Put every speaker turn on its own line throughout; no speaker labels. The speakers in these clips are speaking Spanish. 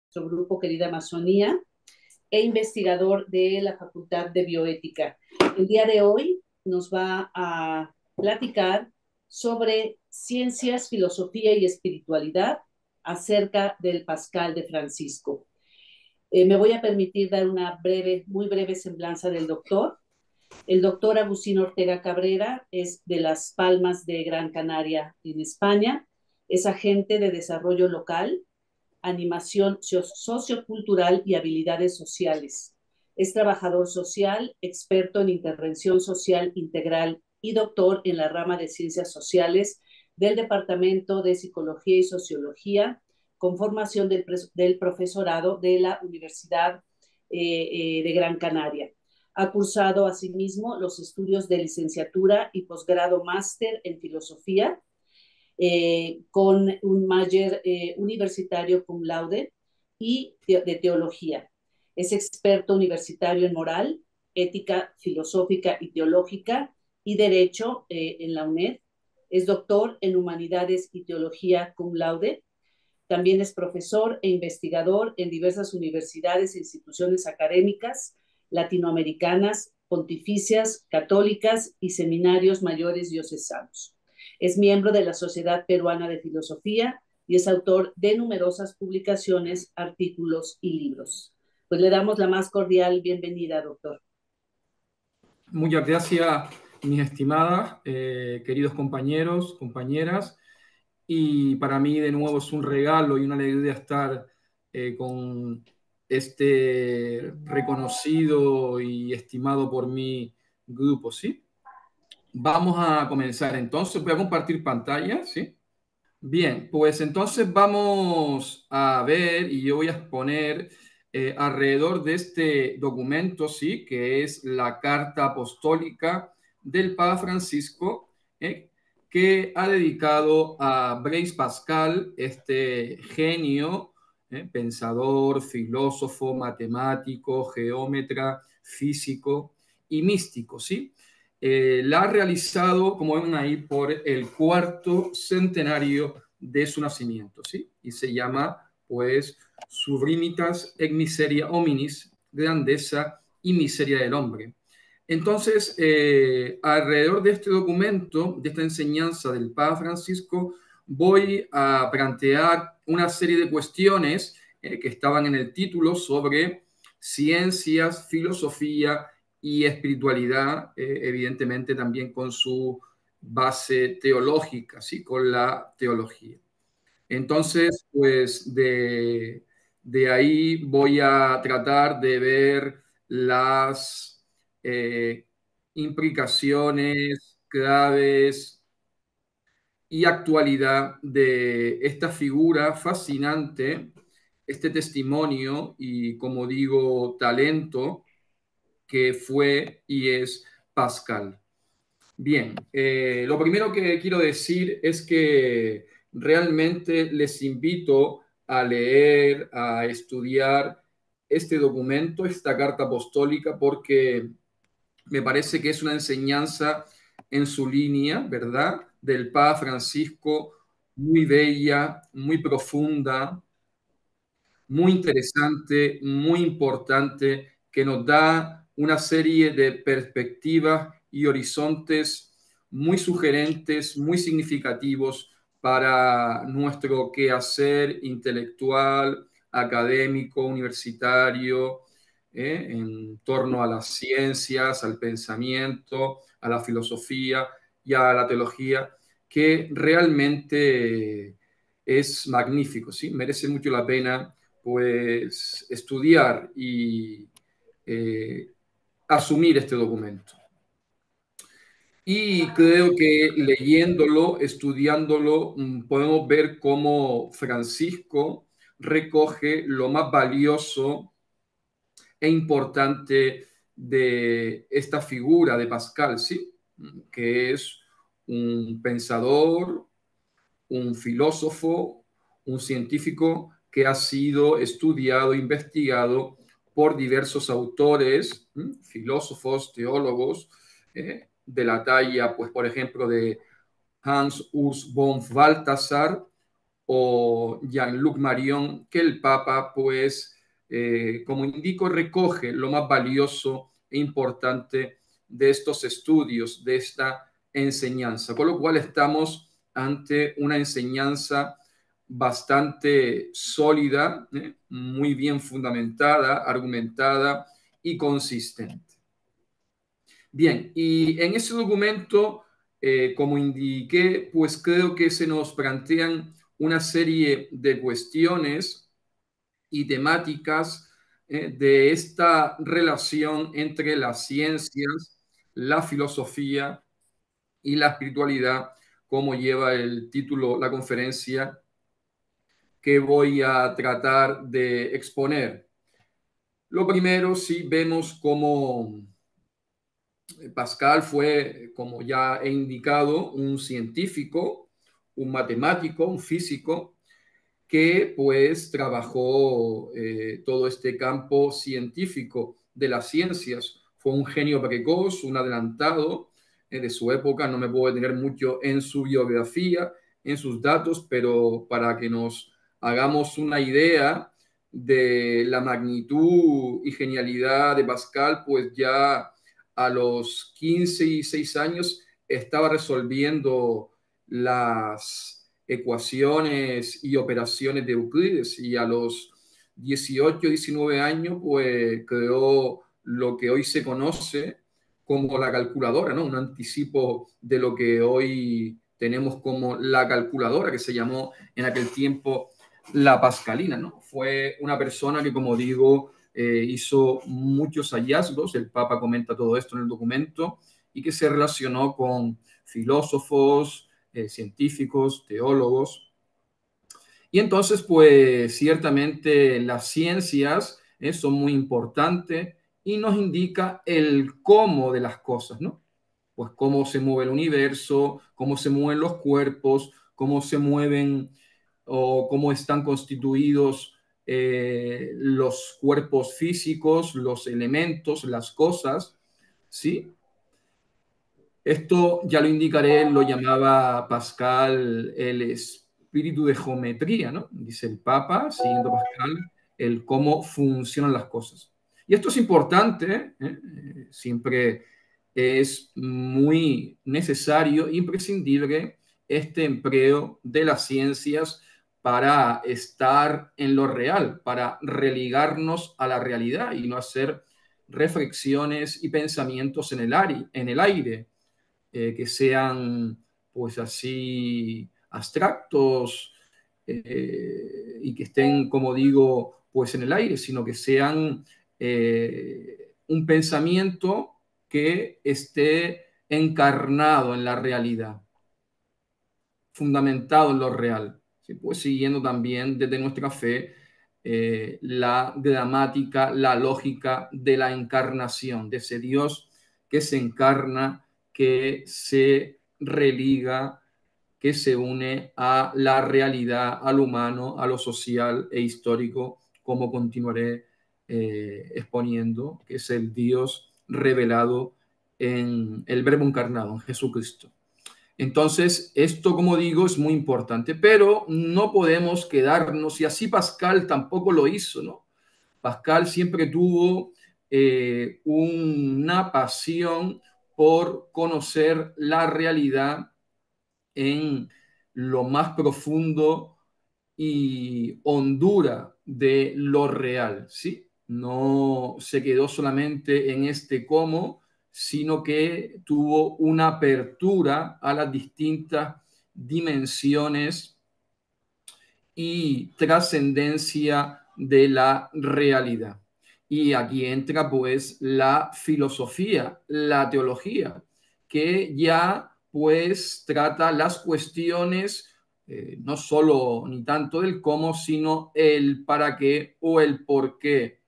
nuestro grupo Querida Amazonía e investigador de la Facultad de Bioética. El día de hoy nos va a platicar sobre ciencias, filosofía y espiritualidad acerca del Pascal de Francisco. Me voy a permitir dar una breve, muy breve semblanza del doctor. El doctor Agustín Ortega Cabrera es de Las Palmas de Gran Canaria, en España. Es agente de desarrollo local, animación sociocultural y habilidades sociales. Es trabajador social, experto en intervención social integral y doctor en la rama de ciencias sociales del Departamento de Psicología y Sociología, con formación del profesorado de la Universidad de Gran Canaria. Ha cursado asimismo los estudios de licenciatura y posgrado máster en filosofía, con un máster universitario cum laude y de teología. Es experto universitario en moral, ética filosófica y teológica y derecho en la UNED. Es doctor en humanidades y teología cum laude. También es profesor e investigador en diversas universidades e instituciones académicas latinoamericanas, pontificias, católicas y seminarios mayores diocesanos. Es miembro de la Sociedad Peruana de Filosofía y es autor de numerosas publicaciones, artículos y libros. Pues le damos la más cordial bienvenida, doctor.
Muchas gracias, mis estimadas, queridos compañeros, compañeras. Y para mí, de nuevo, es un regalo y una alegría estar con este reconocido y estimado por mí grupo, ¿sí? Vamos a comenzar entonces. Voy a compartir pantalla, ¿sí? Bien, pues entonces vamos a ver y yo voy a exponer alrededor de este documento, sí, que es la Carta Apostólica del Papa Francisco, que ha dedicado a Blaise Pascal, este genio, pensador, filósofo, matemático, geómetra, físico y místico, ¿sí? La ha realizado, como ven ahí, por el cuarto centenario de su nacimiento, ¿sí? Y se llama, pues, Subrimitas et miseria hominis, grandeza y miseria del hombre. Entonces, alrededor de este documento, de esta enseñanza del Papa Francisco, voy a plantear una serie de cuestiones que estaban en el título sobre ciencias, filosofía y espiritualidad, evidentemente también con su base teológica, ¿sí? Con la teología. Entonces, pues de ahí voy a tratar de ver las implicaciones, claves y actualidad de esta figura fascinante, este testimonio y, como digo, talento que fue y es Pascal. Bien, lo primero que quiero decir es que realmente les invito a leer, a estudiar este documento, esta carta apostólica, porque me parece que es una enseñanza en su línea, ¿verdad? Del Papa Francisco, muy bella, muy profunda, muy interesante, muy importante, que nos da una serie de perspectivas y horizontes muy sugerentes, muy significativos para nuestro quehacer intelectual, académico, universitario, en torno a las ciencias, al pensamiento, a la filosofía y a la teología, que realmente es magnífico, ¿sí? Merece mucho la pena pues estudiar y asumir este documento. Y creo que leyéndolo, estudiándolo, podemos ver cómo Francisco recoge lo más valioso e importante de esta figura de Pascal, ¿sí? Que es un pensador, un filósofo, un científico que ha sido estudiado, investigado por diversos autores, filósofos, teólogos, de la talla, pues, por ejemplo, de Hans Urs von Balthasar o Jean-Luc Marion, que el Papa, pues, como indico, recoge lo más valioso e importante de estos estudios, de esta enseñanza, con lo cual estamos ante una enseñanza bastante sólida, muy bien fundamentada, argumentada y consistente. Bien, y en ese documento, como indiqué, pues creo que se nos plantean una serie de cuestiones y temáticas de esta relación entre las ciencias, la filosofía y la espiritualidad, como lleva el título la conferencia que voy a tratar de exponer. Lo primero, sí vemos cómo Pascal fue, como ya he indicado, un científico, un matemático, un físico, que pues trabajó todo este campo científico de las ciencias. Fue un genio precoz, un adelantado de su época. No me puedo detener mucho en su biografía, en sus datos, pero para que nos hagamos una idea de la magnitud y genialidad de Pascal, pues ya a los 15 y 6 años estaba resolviendo las ecuaciones y operaciones de Euclides, y a los 18, 19 años pues creó lo que hoy se conoce como la calculadora, ¿no? Un anticipo de lo que hoy tenemos como la calculadora, que se llamó en aquel tiempo la pascalina, ¿no? Fue una persona que, como digo, hizo muchos hallazgos, el Papa comenta todo esto en el documento, y que se relacionó con filósofos, científicos, teólogos. Y entonces, pues ciertamente las ciencias son muy importantes y nos indica el cómo de las cosas, ¿no? Pues cómo se mueve el universo, cómo se mueven los cuerpos, cómo se mueven o cómo están constituidos los cuerpos físicos, los elementos, las cosas, ¿sí? Esto ya lo indicaré, lo llamaba Pascal el espíritu de geometría, ¿no? Dice el Papa, siguiendo Pascal, el cómo funcionan las cosas. Y esto es importante, siempre es muy necesario, imprescindible, este empleo de las ciencias para estar en lo real, para religarnos a la realidad y no hacer reflexiones y pensamientos en el aire, que sean pues así abstractos, y que estén, como digo, pues en el aire, sino que sean un pensamiento que esté encarnado en la realidad, fundamentado en lo real, ¿sí? Pues siguiendo también desde nuestra fe la gramática, la lógica de la encarnación, de ese Dios que se encarna, que se religa, que se une a la realidad, al humano, a lo social e histórico, como continuaré exponiendo, que es el Dios revelado en el Verbo encarnado, en Jesucristo. Entonces, esto, como digo, es muy importante, pero no podemos quedarnos, y así Pascal tampoco lo hizo, ¿no? Pascal siempre tuvo una pasión por conocer la realidad en lo más profundo y hondura de lo real, ¿sí? No se quedó solamente en este cómo, sino que tuvo una apertura a las distintas dimensiones y trascendencia de la realidad. Y aquí entra pues la filosofía, la teología, que ya pues trata las cuestiones no solo ni tanto del cómo, sino el para qué o el por qué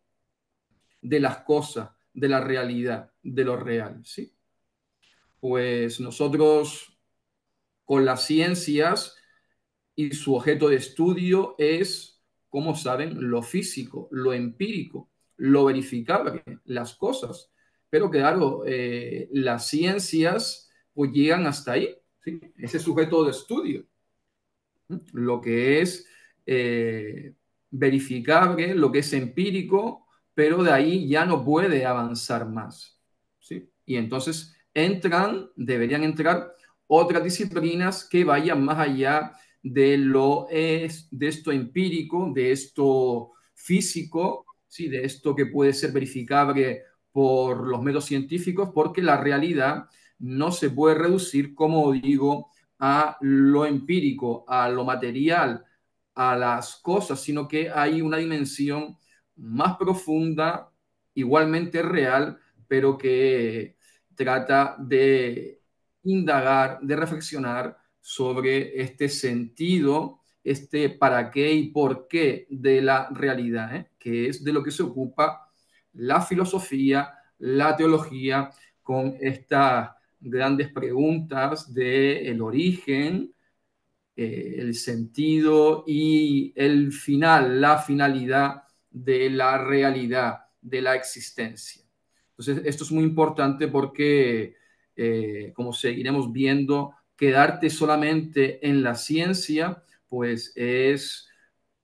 de las cosas, de la realidad, de lo real, ¿sí? Pues nosotros con las ciencias y su objeto de estudio es, como saben, lo físico, lo empírico, lo verificable, las cosas. Pero claro, las ciencias pues llegan hasta ahí, ¿sí? Ese sujeto de estudio. lo que es verificable, lo que es empírico, pero de ahí ya no puede avanzar más. ¿Sí? Y entonces deberían entrar otras disciplinas que vayan más allá de esto empírico, de esto físico, ¿sí? De esto que puede ser verificable por los métodos científicos, porque la realidad no se puede reducir, como digo, a lo empírico, a lo material, a las cosas, sino que hay una dimensión más profunda, igualmente real, pero que trata de indagar, de reflexionar sobre este sentido, este para qué y por qué de la realidad, que es de lo que se ocupa la filosofía, la teología, con estas grandes preguntas del origen, el sentido y el final, la finalidad de la realidad, de la existencia. Entonces, esto es muy importante porque, como seguiremos viendo, quedarte solamente en la ciencia, pues es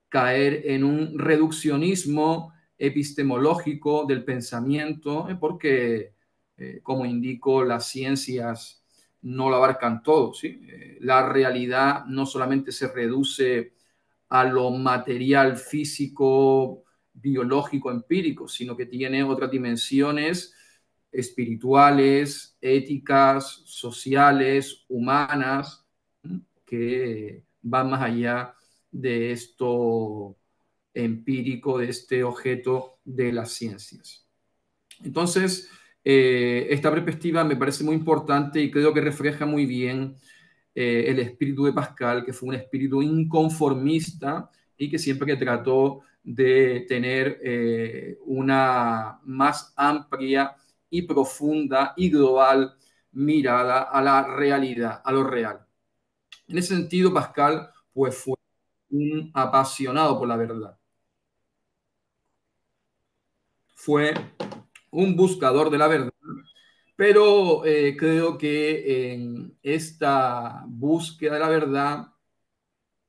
caer en un reduccionismo epistemológico del pensamiento, porque, como indico, las ciencias no lo abarcan todo, ¿sí? La realidad no solamente se reduce a lo material, físico, biológico, empírico, sino que tiene otras dimensiones espirituales, éticas, sociales, humanas, que van más allá de esto empírico, de este objeto de las ciencias. Entonces, esta perspectiva me parece muy importante y creo que refleja muy bien el espíritu de Pascal, que fue un espíritu inconformista y que siempre trató de tener una más amplia y profunda y global mirada a la realidad, a lo real. En ese sentido, Pascal pues, fue un apasionado por la verdad. Fue un buscador de la verdad, pero creo que en esta búsqueda de la verdad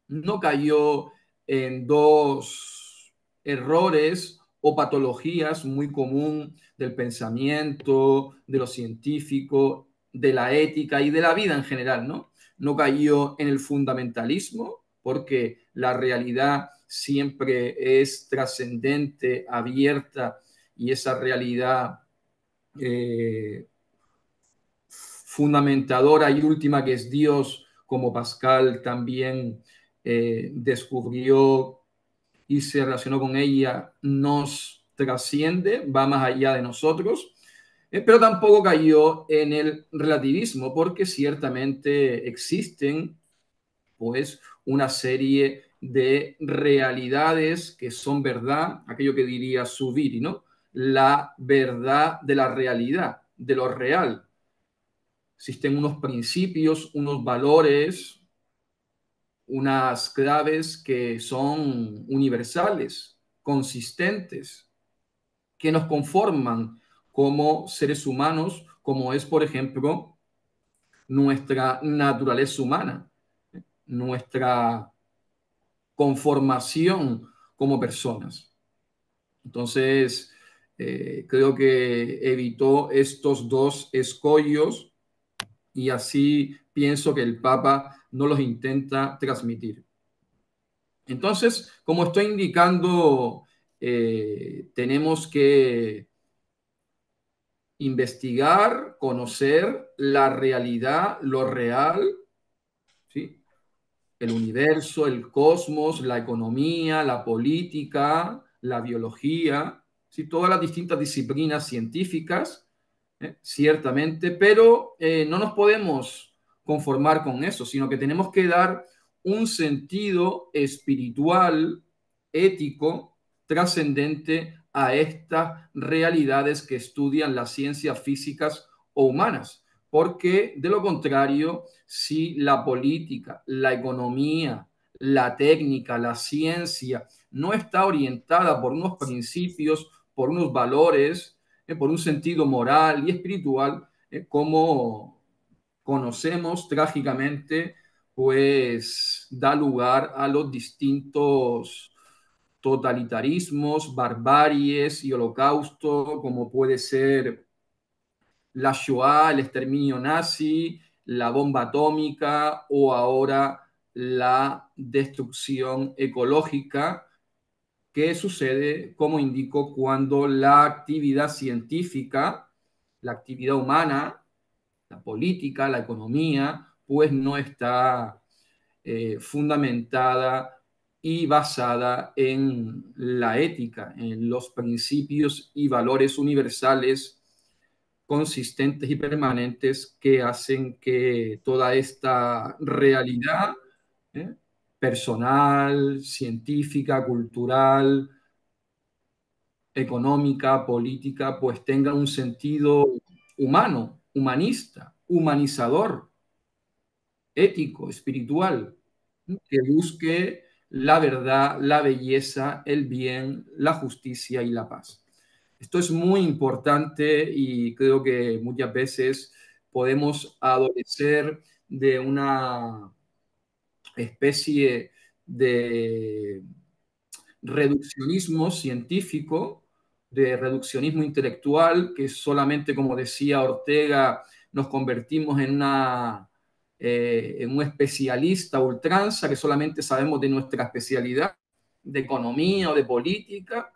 no cayó en dos errores o patologías muy común del pensamiento, de lo científico, de la ética y de la vida en general, ¿no? No cayó en el fundamentalismo, porque la realidad siempre es trascendente, abierta, y esa realidad eh, fundamentadora y última que es Dios, como Pascal también descubrió y se relacionó con ella, nos trasciende, va más allá de nosotros, pero tampoco cayó en el relativismo, porque ciertamente existen pues una serie de realidades que son verdad, aquello que diría Zubiri, ¿no? La verdad de la realidad, de lo real. Existen unos principios, unos valores, unas claves que son universales, consistentes, que nos conforman como seres humanos, como es, por ejemplo, nuestra naturaleza humana, nuestra conformación como personas. Entonces, creo que evitó estos dos escollos y así pienso que el Papa no los intenta transmitir. Entonces, como estoy indicando, tenemos que investigar, conocer la realidad, lo real, ¿sí? El universo, el cosmos, la economía, la política, la biología, ¿sí? Todas las distintas disciplinas científicas, ciertamente, pero no nos podemos conformar con eso, sino que tenemos que dar un sentido espiritual, ético, trascendente a estas realidades que estudian las ciencias físicas o humanas, porque de lo contrario, si la política, la economía, la técnica, la ciencia no está orientada por unos principios, por unos valores, por un sentido moral y espiritual, como conocemos trágicamente pues da lugar a los distintos totalitarismos, barbaries y holocausto, como puede ser la Shoah, el exterminio nazi, la bomba atómica o ahora la destrucción ecológica que sucede, como indico, cuando la actividad científica, la actividad humana, la política, la economía, pues no está fundamentada y basada en la ética, en los principios y valores universales consistentes y permanentes que hacen que toda esta realidad ¿eh? personal, científica, cultural, económica, política, pues tenga un sentido humano, humanista, humanizador, ético, espiritual, que busque la verdad, la belleza, el bien, la justicia y la paz. Esto es muy importante y creo que muchas veces podemos adolecer de una especie de reduccionismo científico, de reduccionismo intelectual, que solamente, como decía Ortega, nos convertimos en un especialista ultranza, que solamente sabemos de nuestra especialidad, de economía o de política,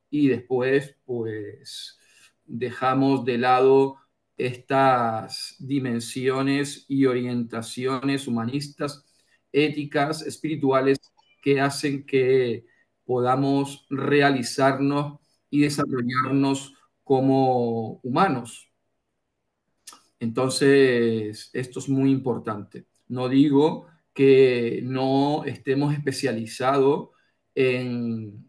y después pues dejamos de lado estas dimensiones y orientaciones humanistas, éticas, espirituales, que hacen que podamos realizarnos y desarrollarnos como humanos. Entonces, esto es muy importante. No digo que no estemos especializados en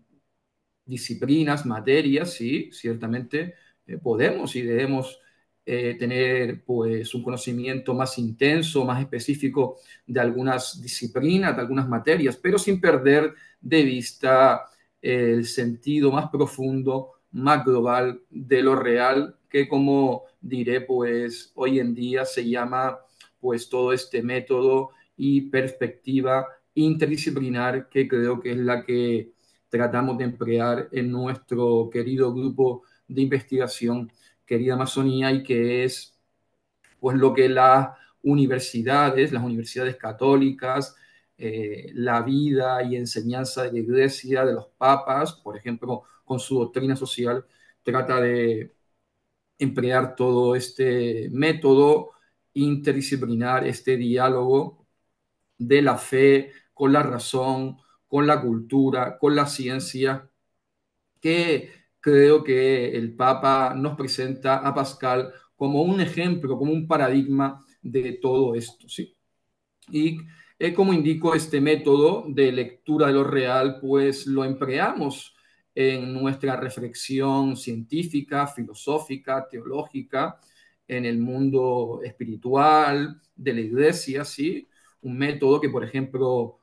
disciplinas, materias, sí, ciertamente podemos y debemos tener pues un conocimiento más intenso, más específico de algunas disciplinas, de algunas materias, pero sin perder de vista el sentido más profundo, más global de lo real, que como diré, pues hoy en día se llama pues todo este método y perspectiva interdisciplinar, que creo que es la que tratamos de emplear en nuestro querido grupo de investigación, querida Amazonía, y que es pues lo que las universidades católicas, la vida y enseñanza de la iglesia, de los papas, por ejemplo, con su doctrina social, trata de emplear todo este método interdisciplinar, este diálogo de la fe con la razón, con la cultura, con la ciencia, que creo que el Papa nos presenta a Pascal como un ejemplo, como un paradigma de todo esto, ¿sí? Y como indico, este método de lectura de lo real, pues lo empleamos en nuestra reflexión científica, filosófica, teológica, en el mundo espiritual de la iglesia, ¿sí? Un método que, por ejemplo,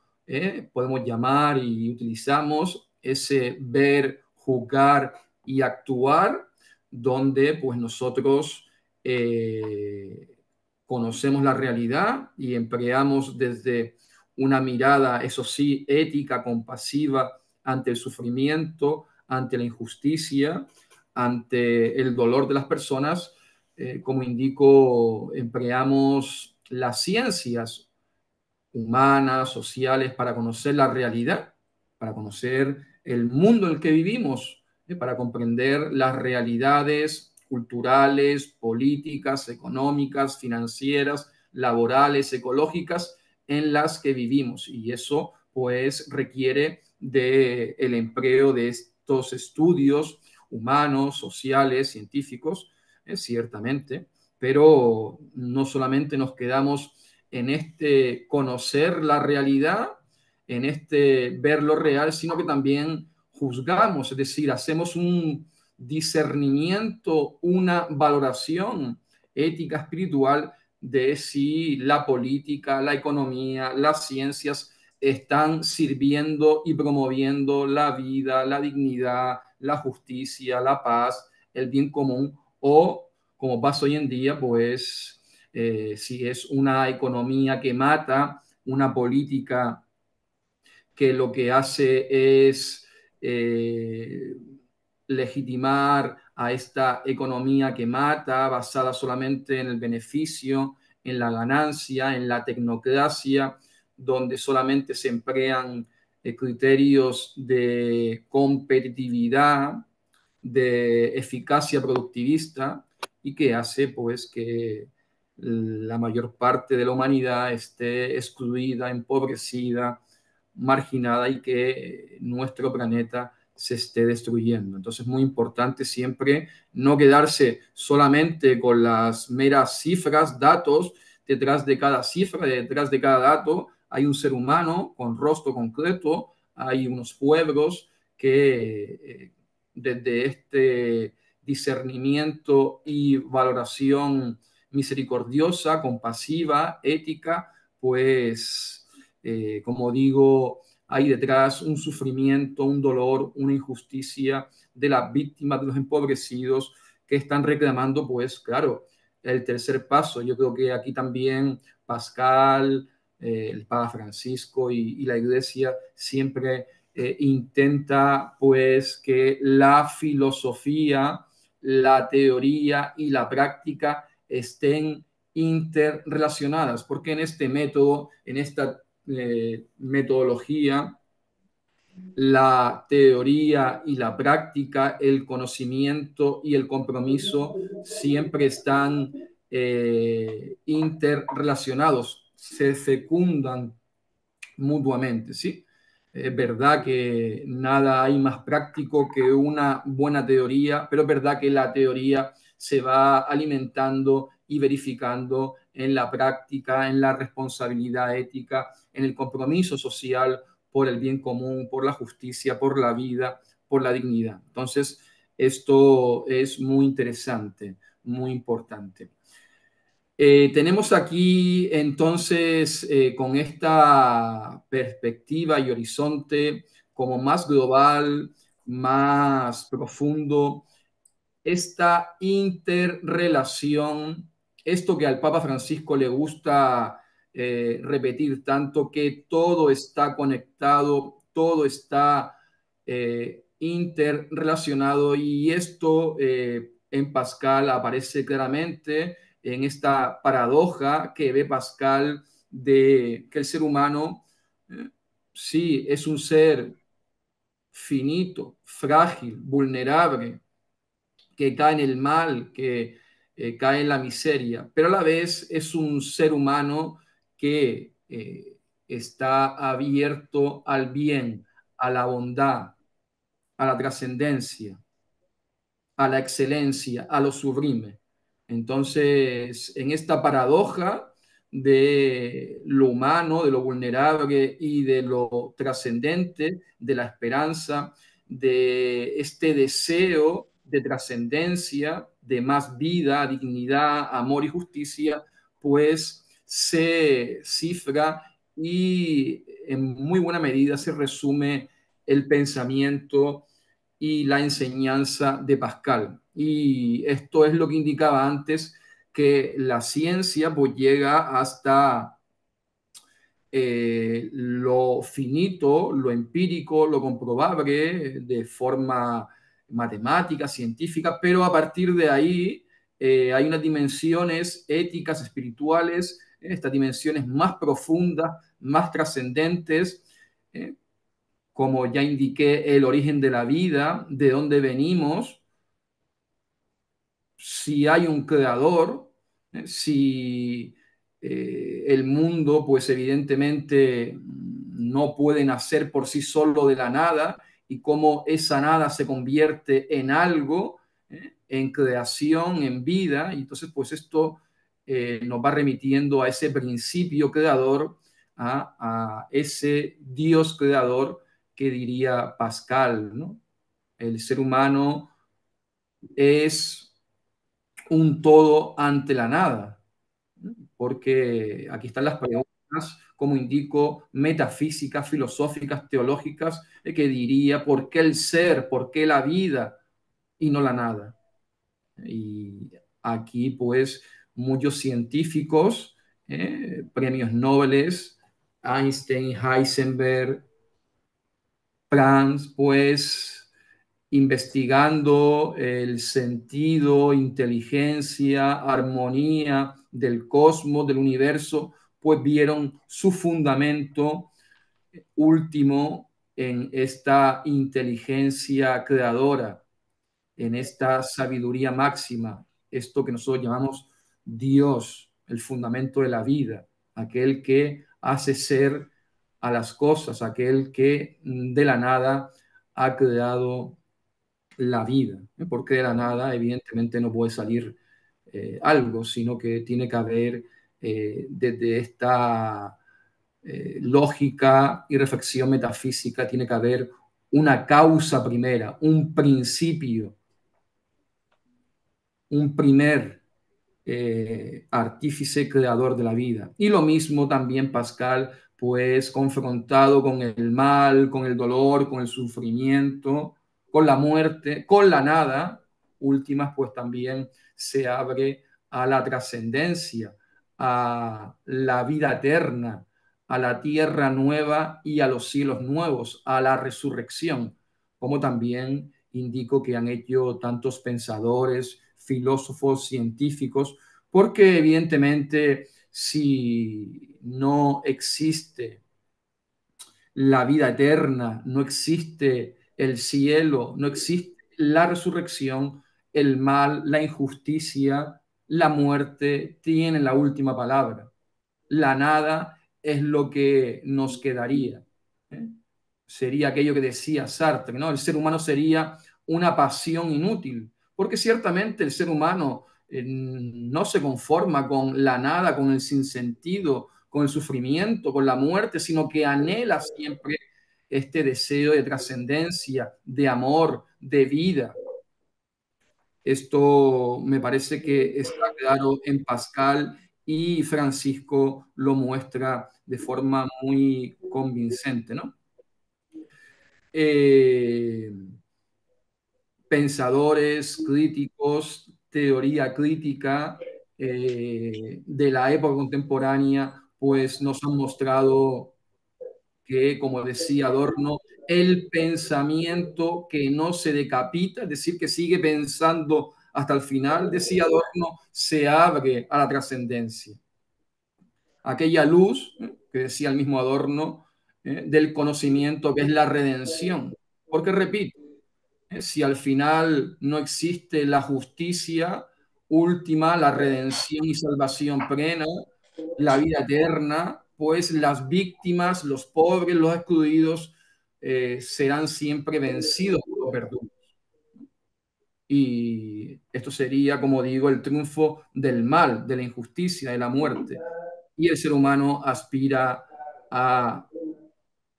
podemos llamar y utilizamos ese ver, juzgar y actuar, donde pues nosotros conocemos la realidad y empleamos desde una mirada, eso sí, ética, compasiva, ante el sufrimiento, ante la injusticia, ante el dolor de las personas. Como indico, empleamos las ciencias humanas, sociales, para conocer la realidad, para conocer el mundo en el que vivimos, para comprender las realidades culturales, políticas, económicas, financieras, laborales, ecológicas en las que vivimos. Y eso pues requiere del empleo de estos estudios humanos, sociales, científicos, ciertamente, pero no solamente nos quedamos en este conocer la realidad, en este ver lo real, sino que también juzgamos, es decir, hacemos un discernimiento, una valoración ética, espiritual de si la política, la economía, las ciencias están sirviendo y promoviendo la vida, la dignidad, la justicia, la paz, el bien común, o como pasa hoy en día, pues si es una economía que mata una política que lo que hace es legitimar a esta economía que mata, basada solamente en el beneficio, en la ganancia, en la tecnocracia, donde solamente se emplean criterios de competitividad, de eficacia productivista y que hace pues que la mayor parte de la humanidad esté excluida, empobrecida, marginada y que nuestro planeta se esté destruyendo. Entonces es muy importante siempre no quedarse solamente con las meras cifras, datos. Detrás de cada cifra, detrás de cada dato, hay un ser humano con rostro concreto, hay unos pueblos que desde este discernimiento y valoración misericordiosa, compasiva, ética, pues, como digo, hay detrás un sufrimiento, un dolor, una injusticia de las víctimas, de los empobrecidos que están reclamando, pues, claro, el tercer paso. Yo creo que aquí también Pascal, el Papa Francisco y la Iglesia siempre intenta pues que la filosofía, la teoría y la práctica estén interrelacionadas, porque en este método, en esta metodología, la teoría y la práctica, el conocimiento y el compromiso siempre están interrelacionados, se fecundan mutuamente, ¿sí? Es verdad que nada hay más práctico que una buena teoría, pero es verdad que la teoría se va alimentando y verificando en la práctica, en la responsabilidad ética, en el compromiso social por el bien común, por la justicia, por la vida, por la dignidad. Entonces, esto es muy interesante, muy importante. Tenemos aquí entonces con esta perspectiva y horizonte como más global, más profundo, esta interrelación, esto que al Papa Francisco le gusta repetir tanto, que todo está conectado, todo está interrelacionado y esto en Pascal aparece claramente en esta paradoja que ve Pascal de que el ser humano sí es un ser finito, frágil, vulnerable, que cae en el mal, que cae en la miseria, pero a la vez es un ser humano que está abierto al bien, a la bondad, a la trascendencia, a la excelencia, a lo sublime. Entonces, en esta paradoja de lo humano, de lo vulnerable y de lo trascendente, de la esperanza, de este deseo de trascendencia, de más vida, dignidad, amor y justicia, pues se cifra y en muy buena medida se resume el pensamiento y la enseñanza de Pascal. Y esto es lo que indicaba antes, que la ciencia pues llega hasta lo finito, lo empírico, lo comprobable de forma matemática, científica, pero a partir de ahí hay unas dimensiones éticas, espirituales, estas dimensiones más profundas, más trascendentes, eh, como ya indiqué, el origen de la vida, de dónde venimos, si hay un creador, si el mundo, pues evidentemente no puede nacer por sí solo de la nada y cómo esa nada se convierte en algo, en creación, en vida, y entonces pues esto nos va remitiendo a ese principio creador, a ese Dios creador que diría Pascal, ¿no? El ser humano es un todo ante la nada, ¿no? Porque aquí están las preguntas, como indico, metafísicas, filosóficas, teológicas, que diría, ¿por qué el ser? ¿Por qué la vida y no la nada? Y aquí, pues, muchos científicos, premios Nobel, Einstein, Heisenberg, Franz, pues investigando el sentido, inteligencia, armonía del cosmos, del universo, pues vieron su fundamento último en esta inteligencia creadora, en esta sabiduría máxima, esto que nosotros llamamos Dios, el fundamento de la vida, aquel que hace ser a las cosas, aquel que de la nada ha creado la vida, ¿eh? Porque de la nada, evidentemente, no puede salir algo, sino que tiene que haber desde esta lógica y reflexión metafísica, tiene que haber una causa primera, un principio, un primer artífice creador de la vida. Y lo mismo también Pascal, pues confrontado con el mal, con el dolor, con el sufrimiento, con la muerte, con la nada, últimas, pues también se abre a la trascendencia, a la vida eterna, a la tierra nueva y a los cielos nuevos, a la resurrección, como también indico que han hecho tantos pensadores, filósofos, científicos, porque evidentemente si no existe la vida eterna, no existe el cielo, no existe la resurrección, el mal, la injusticia, la muerte tienen la última palabra. La nada es lo que nos quedaría. ¿Eh? Sería aquello que decía Sartre, ¿no? El ser humano sería una pasión inútil, porque ciertamente el ser humano no se conforma con la nada, con el sinsentido, con el sufrimiento, con la muerte, sino que anhela siempre este deseo de trascendencia, de amor, de vida. Esto me parece que está claro en Pascal y Francisco lo muestra de forma muy convincente, ¿no? Eh, Pensadores, críticos, teoría crítica de la época contemporánea, pues nos han mostrado que, como decía Adorno, el pensamiento que no se decapita, es decir, que sigue pensando hasta el final, decía Adorno, se abre a la trascendencia. Aquella luz, que decía el mismo Adorno, del conocimiento que es la redención. Porque, repito, si al final no existe la justicia última, la redención y salvación plena, la vida eterna, pues las víctimas, los pobres, los excluidos, serán siempre vencidos por los verdugos. Y esto sería, como digo, el triunfo del mal, de la injusticia, de la muerte. Y el ser humano aspira a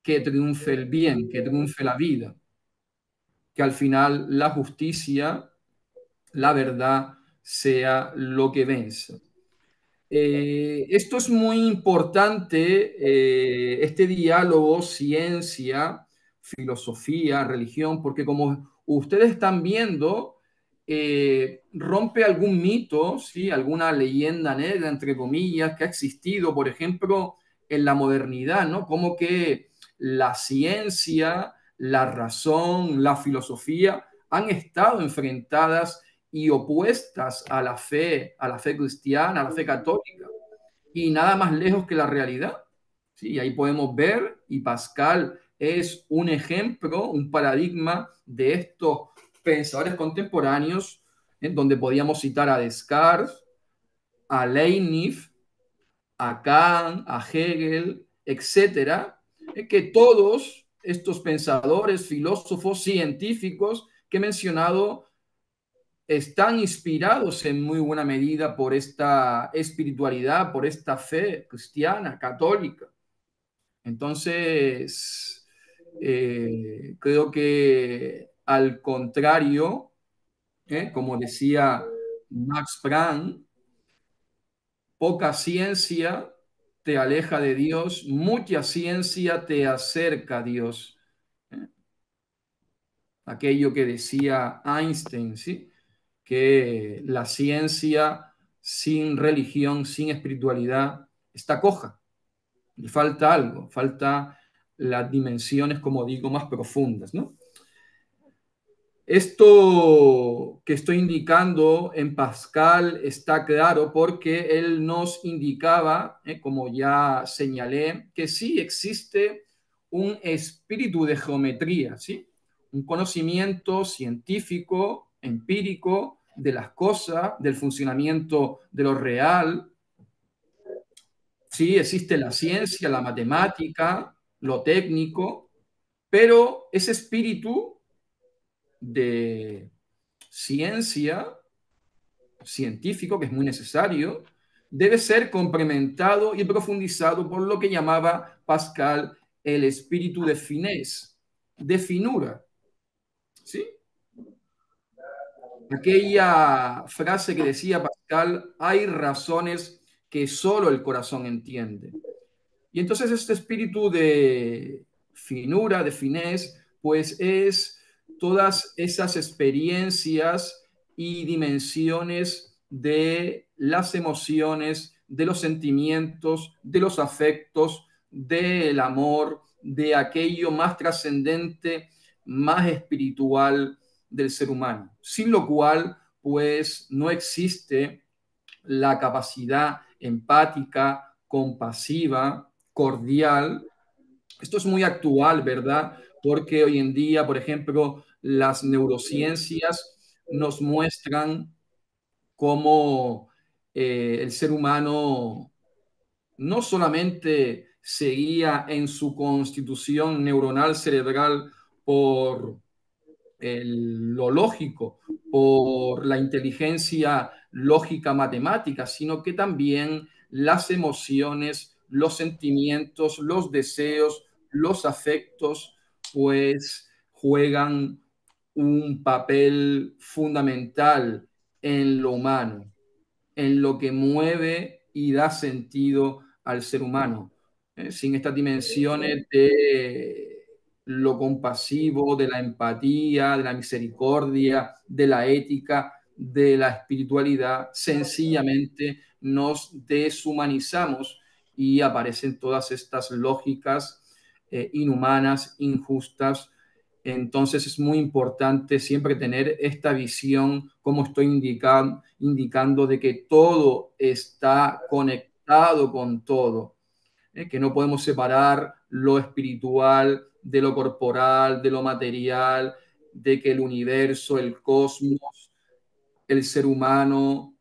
que triunfe el bien, que triunfe la vida, que al final la justicia, la verdad, sea lo que vence. Esto es muy importante, este diálogo ciencia, filosofía, religión, porque como ustedes están viendo, rompe algún mito, ¿sí? Alguna leyenda negra, entre comillas, que ha existido, por ejemplo, en la modernidad, ¿no? Como que la ciencia, la razón, la filosofía han estado enfrentadas y opuestas a la fe cristiana, a la fe católica, y nada más lejos que la realidad. Sí, ahí podemos ver, y Pascal es un ejemplo, un paradigma de estos pensadores contemporáneos, en donde podíamos citar a Descartes, a Leibniz, a Kant, a Hegel, etcétera, que todos estos pensadores, filósofos, científicos que he mencionado están inspirados en muy buena medida por esta espiritualidad, por esta fe cristiana, católica. Entonces, creo que al contrario, como decía Max Planck, poca ciencia te aleja de Dios, mucha ciencia te acerca a Dios. ¿Eh? Aquello que decía Einstein, ¿sí? Que la ciencia sin religión, sin espiritualidad, está coja. Le falta algo, falta las dimensiones, como digo, más profundas, ¿no? Esto que estoy indicando en Pascal está claro porque él nos indicaba, como ya señalé, que sí existe un espíritu de geometría, ¿sí? Un conocimiento científico, empírico de las cosas, del funcionamiento de lo real. Sí, existe la ciencia, la matemática, lo técnico, pero ese espíritu de ciencia, científico, que es muy necesario, debe ser complementado y profundizado por lo que llamaba Pascal el espíritu de finés, de finura. ¿Sí? Aquella frase que decía Pascal, hay razones que solo el corazón entiende. Y entonces este espíritu de finura, de finés, pues es todas esas experiencias y dimensiones de las emociones, de los sentimientos, de los afectos, del amor, de aquello más trascendente, más espiritual del ser humano. Sin lo cual, pues no existe la capacidad empática, compasiva, cordial. Esto es muy actual, ¿verdad? Porque hoy en día, por ejemplo, las neurociencias nos muestran cómo el ser humano no solamente se guía en su constitución neuronal cerebral por lo lógico, por la inteligencia lógica matemática, sino que también las emociones, los sentimientos, los deseos, los afectos, pues juegan un papel fundamental en lo humano, en lo que mueve y da sentido al ser humano. Sin estas dimensiones de lo compasivo, de la empatía, de la misericordia, de la ética, de la espiritualidad, sencillamente nos deshumanizamos y aparecen todas estas lógicas inhumanas, injustas. Entonces es muy importante siempre tener esta visión, como estoy indicando, de que todo está conectado con todo, que no podemos separar lo espiritual de lo corporal, de lo material, de que el universo, el cosmos, el ser humano,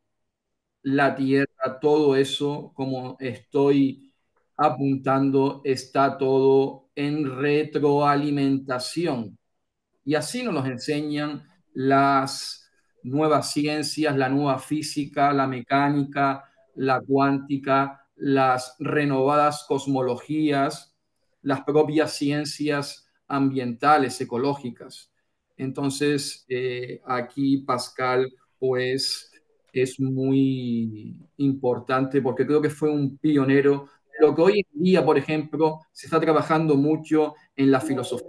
la tierra, todo eso, como estoy apuntando, está todo en retroalimentación. Y así nos enseñan las nuevas ciencias, la nueva física, la mecánica, la cuántica, las renovadas cosmologías, las propias ciencias ambientales, ecológicas. Entonces, aquí Pascal, pues, es muy importante porque creo que fue un pionero. Lo que hoy en día, por ejemplo, se está trabajando mucho en la filosofía,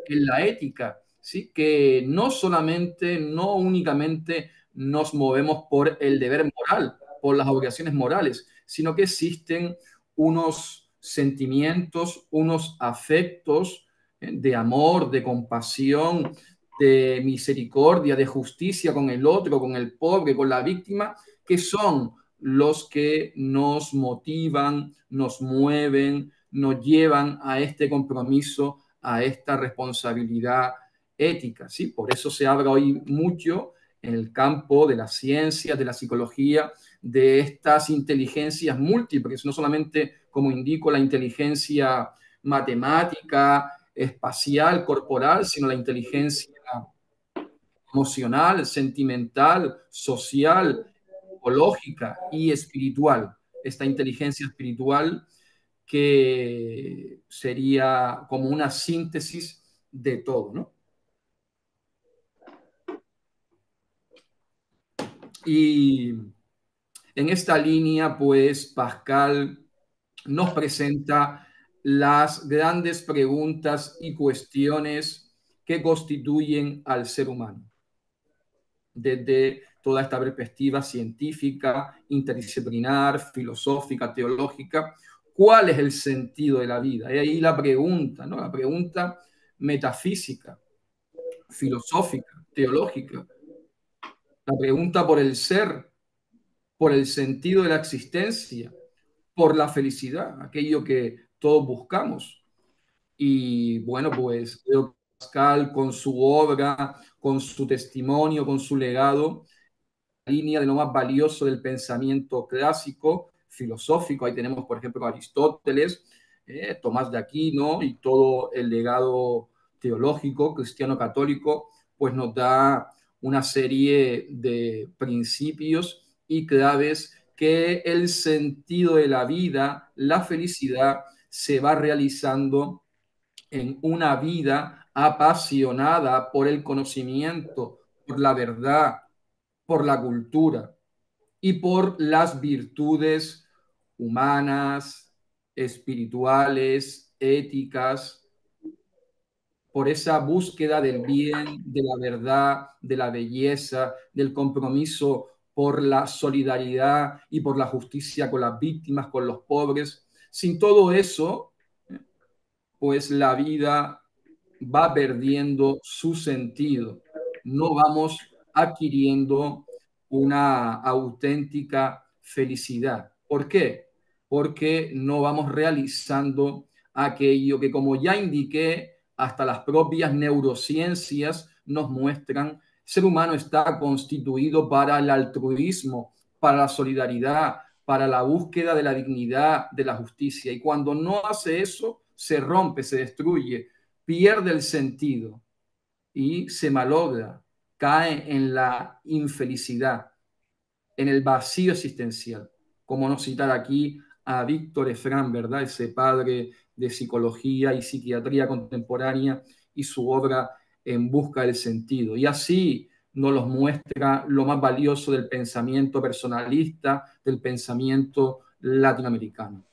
en la ética, ¿sí? Que no solamente, no únicamente nos movemos por el deber moral, por las obligaciones morales, sino que existen unos sentimientos, unos afectos de amor, de compasión, de misericordia, de justicia con el otro, con el pobre, con la víctima, que son los que nos motivan, nos mueven, nos llevan a este compromiso, a esta responsabilidad ética, ¿sí? Por eso se habla hoy mucho en el campo de las ciencias, de la psicología, de estas inteligencias múltiples, no solamente, como indico, la inteligencia matemática, espacial, corporal, sino la inteligencia emocional, sentimental, social, ecológica y espiritual. Esta inteligencia espiritual que sería como una síntesis de todo, ¿no? Y en esta línea, pues Pascal nos presenta las grandes preguntas y cuestiones que constituyen al ser humano, desde toda esta perspectiva científica, interdisciplinar, filosófica, teológica, ¿Cuál es el sentido de la vida? Y ahí la pregunta, ¿no? La pregunta metafísica, filosófica, teológica, la pregunta por el ser, por el sentido de la existencia, por la felicidad, aquello que todos buscamos. Y bueno, pues creo que Pascal con su obra, con su testimonio, con su legado, línea de lo más valioso del pensamiento clásico, filosófico. Ahí tenemos, por ejemplo, Aristóteles, Tomás de Aquino y todo el legado teológico cristiano católico, pues nos da una serie de principios y claves que el sentido de la vida, la felicidad, se va realizando en una vida apasionada por el conocimiento, por la verdad, por la cultura y por las virtudes humanas, espirituales, éticas, por esa búsqueda del bien, de la verdad, de la belleza, del compromiso por la solidaridad y por la justicia con las víctimas, con los pobres. Sin todo eso, pues la vida va perdiendo su sentido. No vamos adquiriendo una auténtica felicidad. ¿Por qué? Porque no vamos realizando aquello que, como ya indiqué, hasta las propias neurociencias nos muestran, el ser humano está constituido para el altruismo, para la solidaridad, para la búsqueda de la dignidad, de la justicia. Y cuando no hace eso, se rompe, se destruye, pierde el sentido y se malogra, cae en la infelicidad, en el vacío existencial. Como no citar aquí a Víctor Efrán, ¿verdad? Ese padre de psicología y psiquiatría contemporánea y su obra En busca del sentido. Y así nos los muestra lo más valioso del pensamiento personalista, del pensamiento latinoamericano.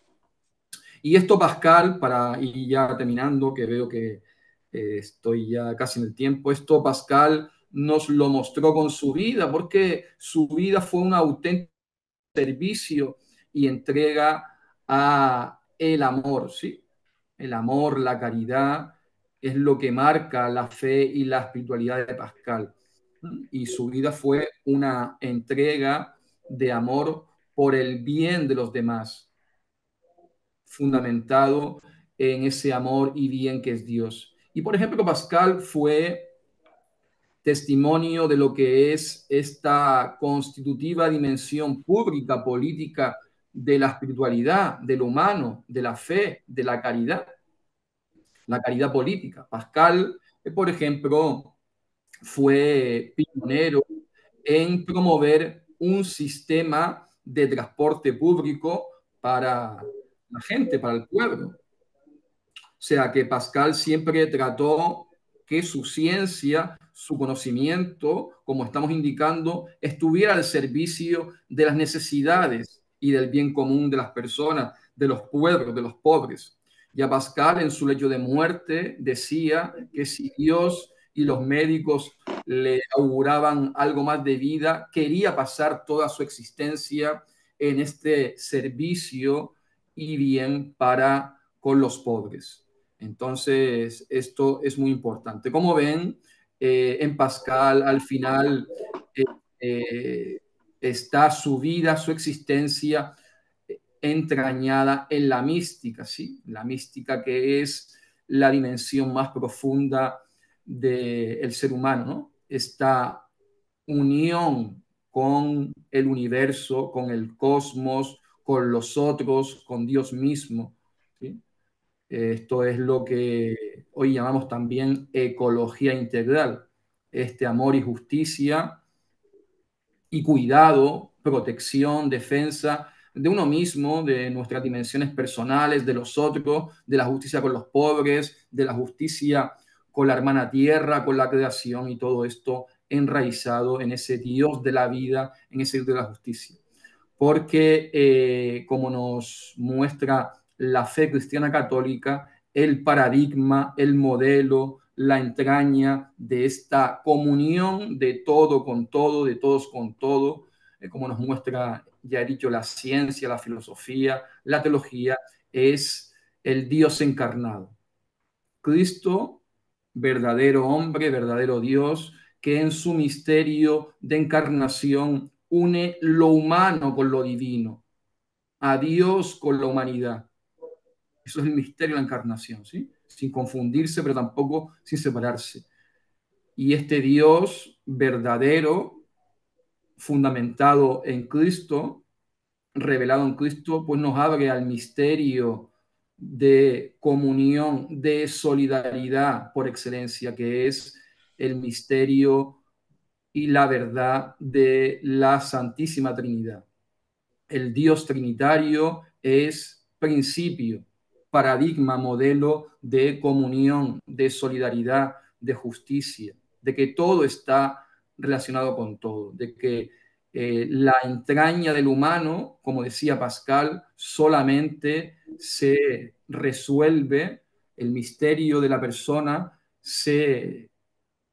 Y esto Pascal, para ir ya terminando, que veo que estoy ya casi en el tiempo, esto Pascal nos lo mostró con su vida, porque su vida fue un auténtico servicio y entrega a el amor, ¿sí? El amor, la caridad, es lo que marca la fe y la espiritualidad de Pascal. Y su vida fue una entrega de amor por el bien de los demás, fundamentado en ese amor y bien que es Dios. Y por ejemplo, Pascal fue testimonio de lo que es esta constitutiva dimensión pública, política de la espiritualidad, del humano, de la fe, de la caridad política. Pascal, por ejemplo, fue pionero en promover un sistema de transporte público para la gente, para el pueblo. O sea, que Pascal siempre trató que su ciencia, su conocimiento, como estamos indicando, estuviera al servicio de las necesidades y del bien común de las personas, de los pueblos, de los pobres. Ya Pascal en su lecho de muerte decía que si Dios y los médicos le auguraban algo más de vida, quería pasar toda su existencia en este servicio y bien para con los pobres. Entonces, esto es muy importante. Como ven, en Pascal al final eh, eh, está su vida, su existencia entrañada en la mística, ¿sí? La mística que es la dimensión más profunda del ser humano, ¿no? Esta unión con el universo, con el cosmos, con los otros, con Dios mismo, ¿sí? Esto es lo que hoy llamamos también ecología integral, este amor y justicia y cuidado, protección, defensa de uno mismo, de nuestras dimensiones personales, de los otros, de la justicia con los pobres, de la justicia con la hermana tierra, con la creación y todo esto enraizado en ese Dios de la vida, en ese Dios de la justicia. Porque, como nos muestra la fe cristiana católica, el paradigma, el modelo, la entraña de esta comunión de todo con todo, de todos con todo, como nos muestra, ya he dicho, la ciencia, la filosofía, la teología, es el Dios encarnado. Cristo, verdadero hombre, verdadero Dios, que en su misterio de encarnación une lo humano con lo divino, a Dios con la humanidad. Eso es el misterio de la encarnación, ¿sí? Sin confundirse, pero tampoco sin separarse. Y este Dios verdadero, fundamentado en Cristo, revelado en Cristo, pues nos abre al misterio de comunión, de solidaridad por excelencia, que es el misterio y la verdad de la Santísima Trinidad. El Dios trinitario es principio, paradigma, modelo de comunión, de solidaridad, de justicia, de que todo está relacionado con todo, de que la entraña del humano, como decía Pascal, solamente se resuelve, el misterio de la persona se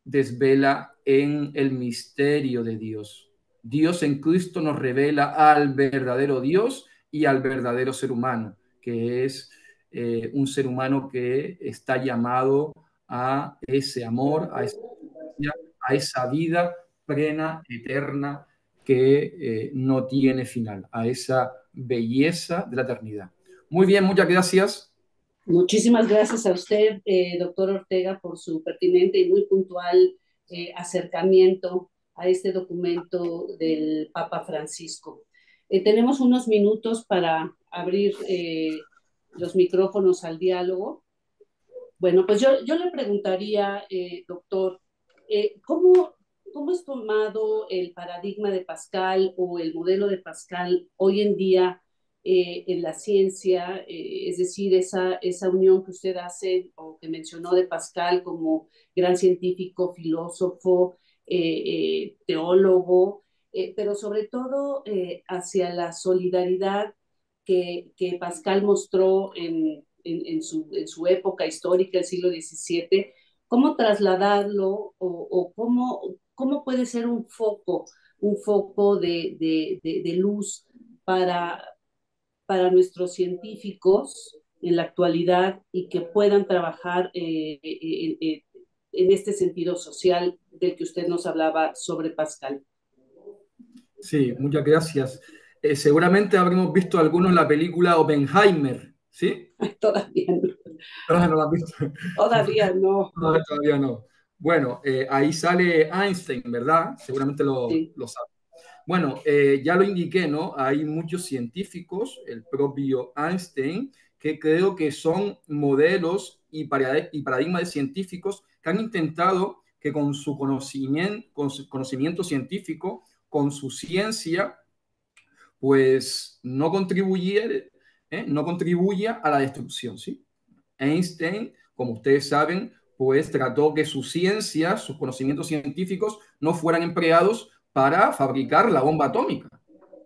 desvela en el misterio de Dios. Dios en Cristo nos revela al verdadero Dios y al verdadero ser humano, que es un ser humano que está llamado a ese amor, a esa vida plena, eterna, que no tiene final, a esa belleza de la eternidad. Muy bien, muchas gracias.
Muchísimas gracias a usted, doctor Ortega, por su pertinente y muy puntual acercamiento a este documento del Papa Francisco. Tenemos unos minutos para abrir los micrófonos al diálogo. Bueno, pues yo le preguntaría, doctor, ¿cómo, ¿cómo es tomado el paradigma de Pascal o el modelo de Pascal hoy en día en la ciencia? Es decir, esa unión que usted hace o que mencionó de Pascal como gran científico, filósofo, teólogo, pero sobre todo hacia la solidaridad que Pascal mostró en su época histórica, el siglo XVII, cómo trasladarlo o cómo puede ser un foco de luz para, para nuestros científicos en la actualidad y que puedan trabajar en este sentido social del que usted nos hablaba sobre Pascal.
Sí, muchas gracias. Seguramente habremos visto algunos la película Oppenheimer, ¿sí?
Todavía no.
Todavía no la has visto.
Todavía no.
No, todavía no. Bueno, ahí sale Einstein, ¿verdad? Seguramente
Sí.
lo sabe. Bueno, ya lo indiqué, ¿no? Hay muchos científicos, el propio Einstein, que creo que son modelos y paradigmas de científicos que han intentado que con su conocimiento científico, con su ciencia, pues no contribuya a la destrucción, ¿sí? Einstein, como ustedes saben, pues trató que su ciencia, sus conocimientos científicos no fueran empleados para fabricar la bomba atómica,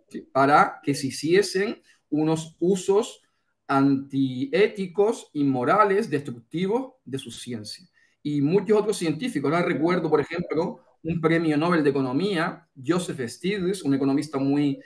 ¿sí? Para que se hiciesen unos usos antiéticos, inmorales, destructivos de su ciencia. Y muchos otros científicos, ahora recuerdo, por ejemplo, un premio Nobel de Economía, Joseph Stiglitz, un economista muy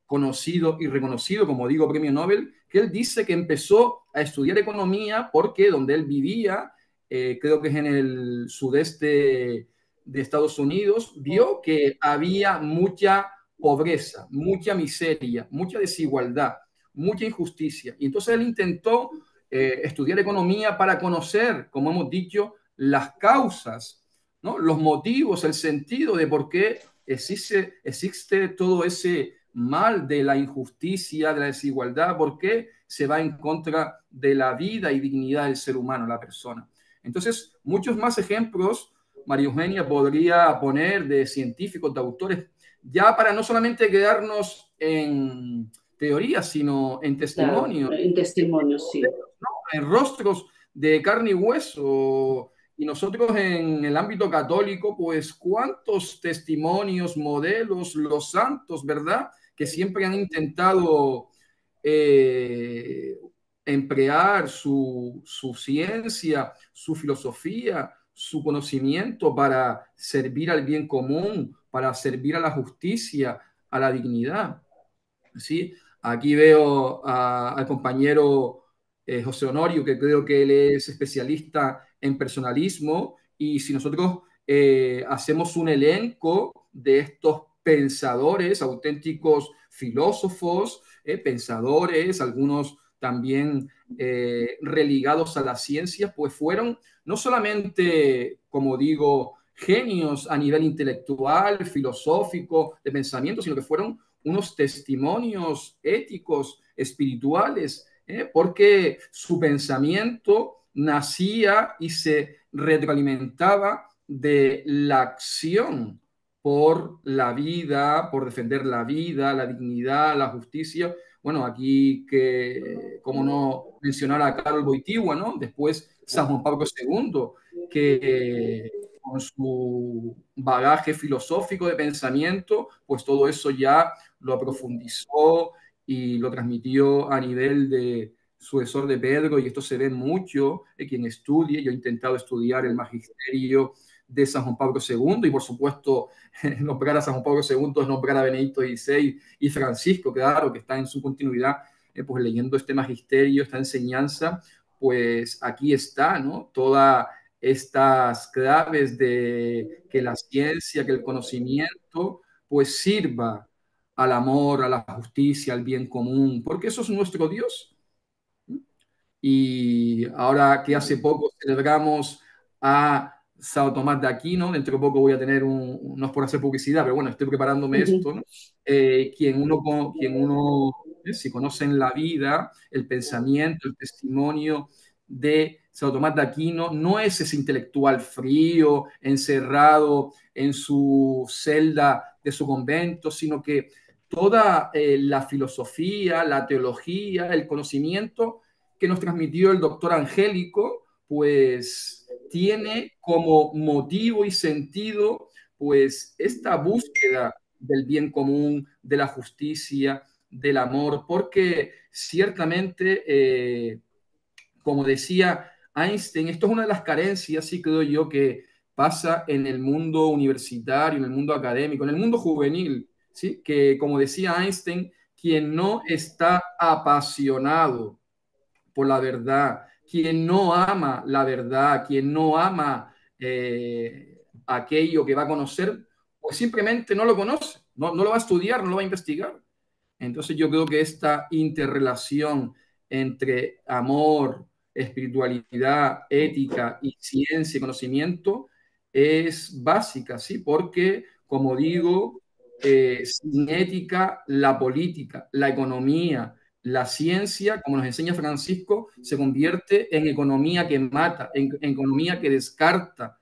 conocido y reconocido, como digo, premio Nobel, que él dice que empezó a estudiar economía porque donde él vivía, creo que es en el sudeste de Estados Unidos, vio que había mucha pobreza, mucha miseria, mucha desigualdad, mucha injusticia. Y entonces él intentó estudiar economía para conocer, como hemos dicho, las causas, ¿no? Los motivos, el sentido de por qué existe todo ese mal de la injusticia, de la desigualdad, por qué se va en contra de la vida y dignidad del ser humano, la persona. Entonces, muchos más ejemplos, María Eugenia podría poner de científicos, de autores, ya para no solamente quedarnos en teoría, sino en
Claro,
testimonio,
en testimonios, sí.
¿no? En rostros de carne y hueso. Y nosotros en el ámbito católico, pues cuántos testimonios, modelos, los santos, ¿verdad? Que siempre han intentado eh, emplear su ciencia, su filosofía, su conocimiento para servir al bien común, para servir a la justicia, a la dignidad. ¿Sí? Aquí veo al compañero José Honorio, que creo que él es especialista en personalismo, y si nosotros hacemos un elenco de estos pensadores, auténticos filósofos, pensadores, algunos también religados a la ciencia, pues fueron no solamente, como digo, genios a nivel intelectual, filosófico, de pensamiento, sino que fueron unos testimonios éticos, espirituales, porque su pensamiento nacía y se retroalimentaba de la acción por la vida, por defender la vida, la dignidad, la justicia. Bueno, aquí que, como no mencionar a Karol Wojtyła, ¿no? Después San Juan Pablo II, que con su bagaje filosófico de pensamiento, pues todo eso ya lo profundizó y lo transmitió a nivel de sucesor de Pedro, y esto se ve mucho en quien estudie. Yo he intentado estudiar el magisterio de San Juan Pablo II, y por supuesto nombrar a San Juan Pablo II es nombrar a Benedicto XVI y Francisco, claro, que está en su continuidad, pues leyendo este magisterio, esta enseñanza, pues aquí está, ¿no? Todas estas claves de que la ciencia, que el conocimiento, pues sirva al amor, a la justicia, al bien común, porque eso es nuestro Dios. Y ahora que hace poco celebramos a Sao Tomás de Aquino, dentro de poco voy a tener no es por hacer publicidad, pero bueno, estoy preparándome esto, ¿no? Si conocen la vida, el pensamiento, el testimonio de Sao Tomás de Aquino, no es ese intelectual frío, encerrado en su celda de su convento, sino que toda la filosofía, la teología, el conocimiento que nos transmitió el doctor Angélico, pues tiene como motivo y sentido pues esta búsqueda del bien común, de la justicia, del amor, porque ciertamente, como decía Einstein, esto es una de las carencias, sí creo yo, que pasa en el mundo universitario, en el mundo académico, en el mundo juvenil, ¿sí? Que como decía Einstein, quien no está apasionado por la verdad, quien no ama la verdad, quien no ama aquello que va a conocer, pues simplemente no lo conoce, no lo va a estudiar, no lo va a investigar. Entonces yo creo que esta interrelación entre amor, espiritualidad, ética y ciencia y conocimiento es básica, ¿sí? Porque, como digo, sin ética, la política, la economía, la ciencia, como nos enseña Francisco, se convierte en economía que mata, en economía que descarta,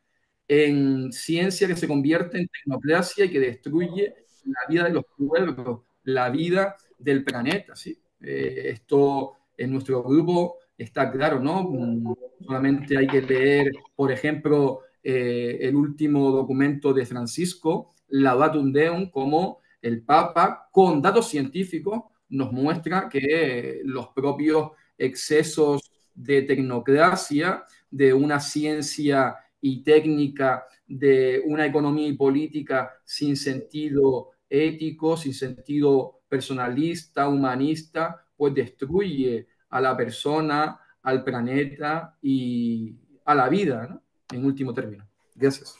en ciencia que se convierte en tecnocracia y que destruye la vida de los pueblos, la vida del planeta, ¿sí? Esto en nuestro grupo está claro, ¿no? Solamente hay que leer, por ejemplo, el último documento de Francisco, Laudato Deum, como el Papa, con datos científicos, nos muestra que los propios excesos de tecnocracia, de una ciencia y técnica, de una economía y política sin sentido ético, sin sentido personalista, humanista, pues destruye a la persona, al planeta y a la vida, ¿no? En último término. Gracias.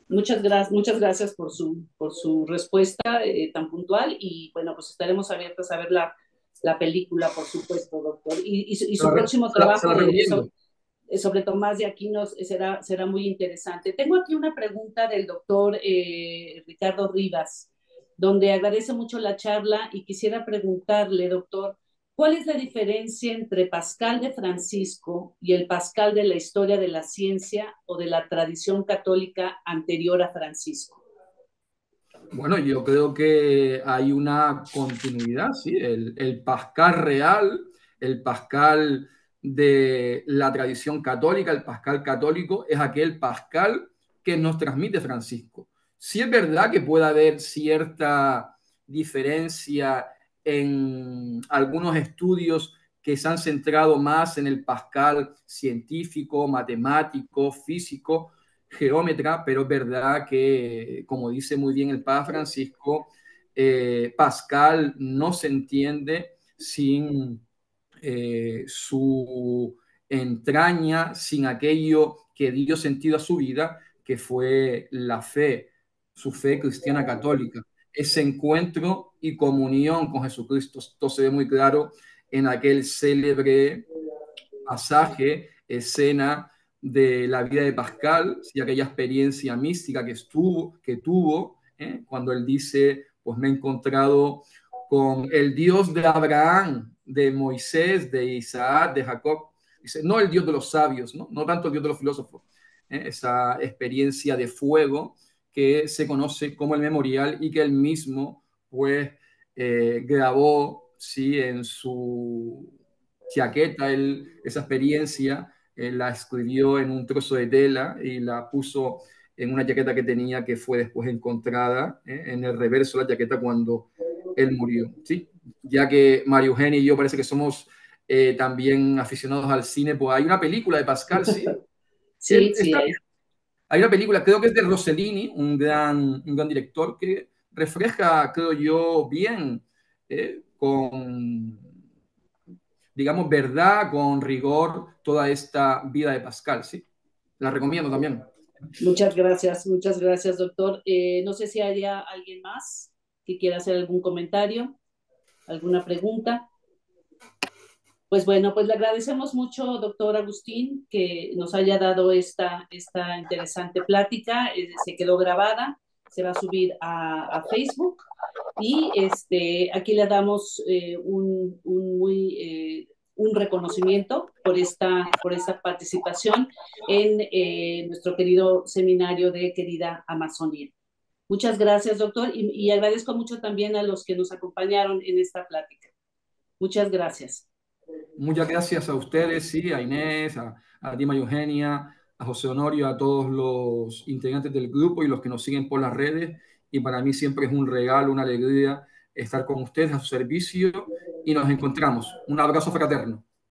Muchas gracias por su respuesta tan puntual y bueno, pues estaremos abiertos a ver la película, por supuesto, doctor. Y su próximo
Se la
trabajo
recomiendo.
sobre Tomás de Aquino será muy interesante. Tengo aquí una pregunta del doctor Ricardo Rivas, donde agradece mucho la charla y quisiera preguntarle, doctor, ¿cuál es la diferencia entre Pascal de Francisco y el Pascal de la historia de la ciencia o de la tradición católica anterior a Francisco?
Bueno, yo creo que hay una continuidad, sí. El Pascal real, el Pascal de la tradición católica, el Pascal católico, es aquel Pascal que nos transmite Francisco. Sí es verdad que puede haber cierta diferencia en algunos estudios que se han centrado más en el Pascal científico, matemático, físico, geómetra, pero es verdad que, como dice muy bien el Papa Francisco, Pascal no se entiende sin su entraña, sin aquello que dio sentido a su vida, que fue la fe, su fe cristiana católica, ese encuentro y comunión con Jesucristo. Esto se ve muy claro en aquel célebre pasaje, escena de la vida de Pascal y aquella experiencia mística que tuvo cuando él dice, pues me he encontrado con el Dios de Abraham, de Moisés, de Isaac, de Jacob. Dice, no el Dios de los sabios, no tanto el Dios de los filósofos. Esa experiencia de fuego que se conoce como el memorial y que él mismo pues grabó ¿sí? en su chaqueta, esa experiencia la escribió en un trozo de tela y la puso en una chaqueta que tenía, que fue después encontrada en el reverso de la chaqueta cuando él murió. ¿Sí? Ya que María Eugenia y yo parece que somos también aficionados al cine, pues hay una película de Pascal, ¿sí?
Sí, sí,
Está bien. Hay una película, creo que es de Rossellini, un gran director, que refleja, creo yo, bien, con, digamos, verdad, con rigor, toda esta vida de Pascal, ¿sí? La recomiendo también.
muchas gracias, doctor. No sé si haya alguien más que quiera hacer algún comentario, alguna pregunta. Pues bueno, pues le agradecemos mucho, doctor Agustín, que nos haya dado esta interesante plática. Se quedó grabada, se va a subir a Facebook y aquí le damos un reconocimiento por esta participación en nuestro querido seminario de Querida Amazonía. Muchas gracias, doctor, y agradezco mucho también a los que nos acompañaron en esta plática. Muchas gracias.
Muchas gracias a ustedes, sí, a Inés, a Dima y Eugenia, a José Honorio, a todos los integrantes del grupo y los que nos siguen por las redes. Y para mí siempre es un regalo, una alegría estar con ustedes a su servicio y nos encontramos. Un abrazo fraterno.